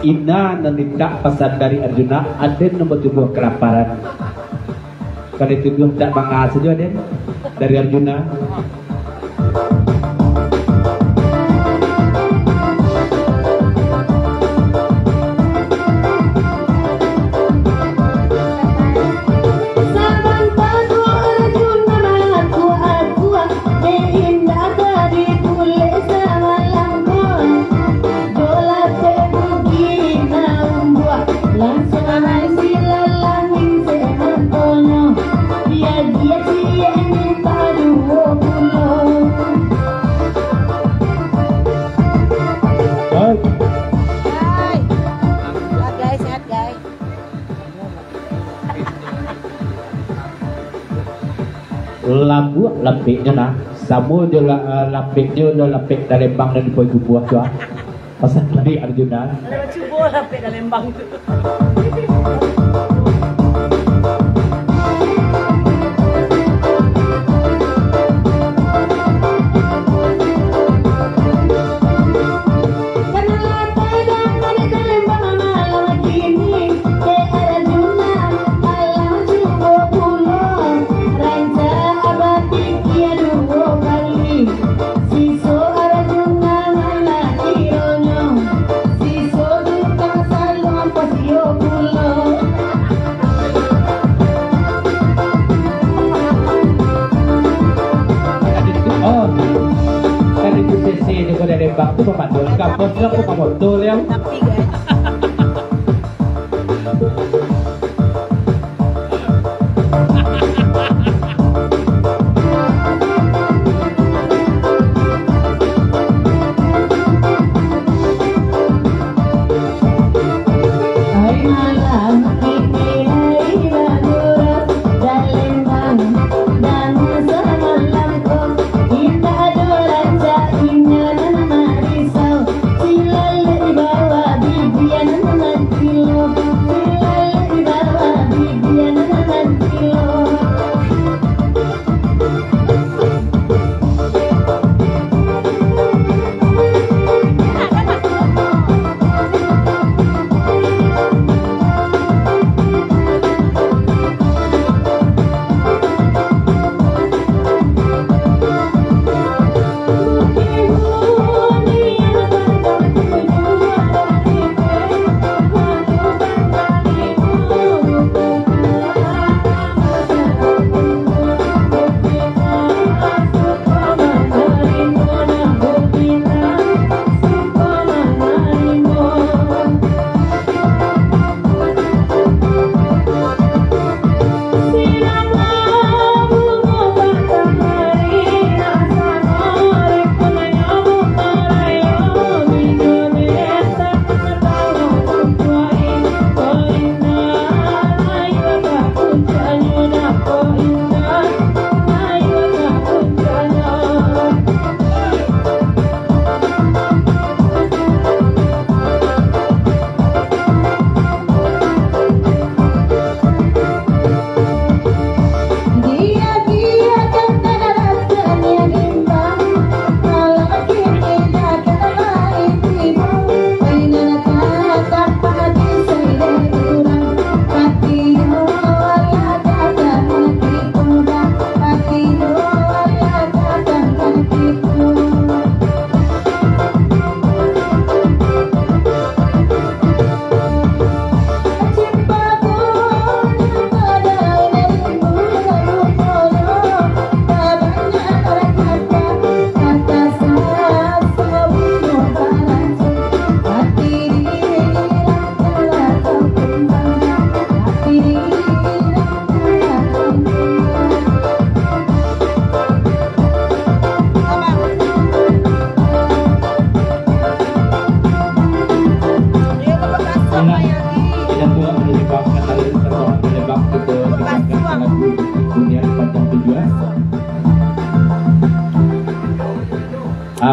Ina nanita pesan dari Arjuna, Aden nomor 7 kelaparan. Kali 7 tak bangga saja Aden dari Arjuna. Labu lapiknya nah, samu dia lapiknya udah lapik dari Lembang dan dipoy buah tu. Pasal dari Arjuna. Kalau cuba lapik dari Lembang tu. Lembang tu pemandu kampus aku pemandu yang Tapi guys.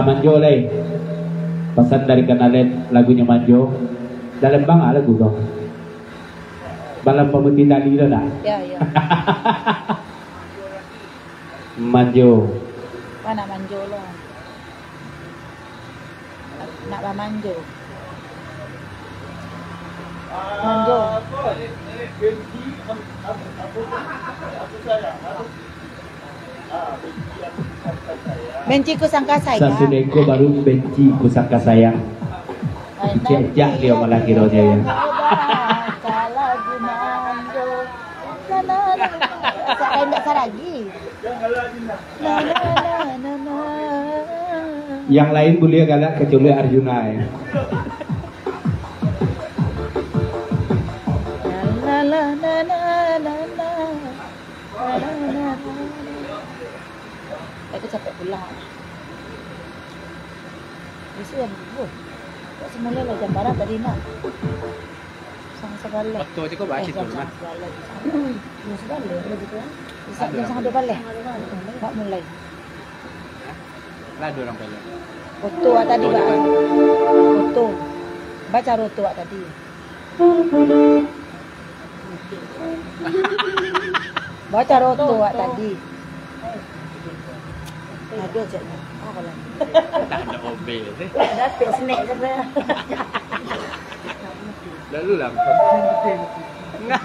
Manjo leh. Pesan dari Kanalen lagunya Manjo. Dalam bang lagu kau. Balam pemutih tadi itu dah. Ya, ya. Manjo. Mana manjo lo? Nak ba manjo? Manjo. Benci ku sangka saya. Sasuneko baru benci ku sangka sayang. Cek dia malah kironya ya. Lagu Manjo. Saya enggak lagi. Yang lain boleh galak kecuali Arjuna ya. Aku capek pula. Bisa yang buat. Tak semula lah jam barat tadi nak. Sang sebalik. Waktu itu kau baca tu mah. Jam sebalik begitu kan? Jam sangat dua balik. Tak mulai. Lah dua orang pelak. Foto tadi Pak. Foto. Baca foto tadi. Baca foto tadi. Ada je. Apa lagi? Tak ada obel deh. Ada snack saja. Lalu lambat. Enggak.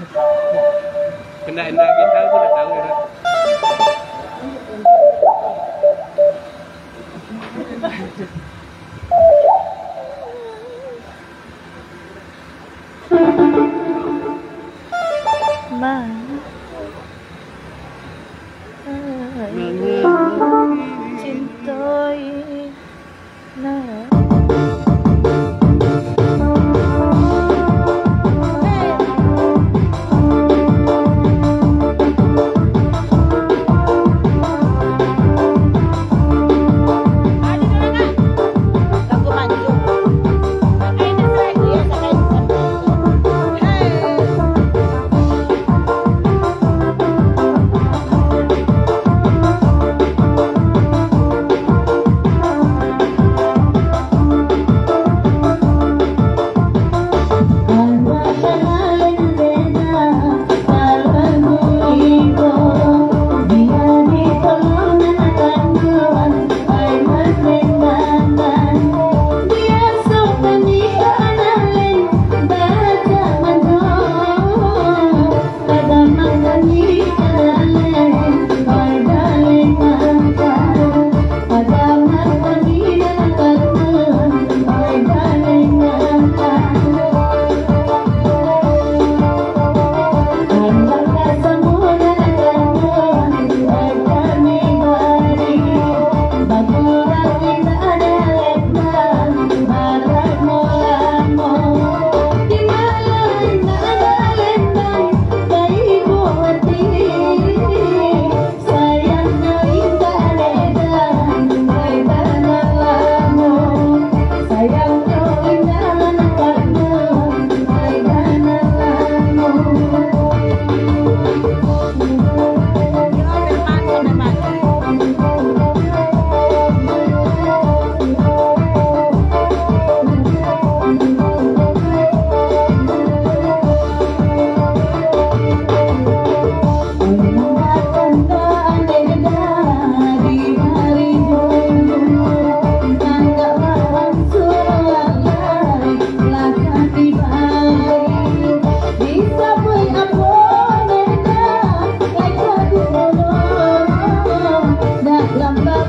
Kena kita tu dah tahu ya. Cintai nah. Lambat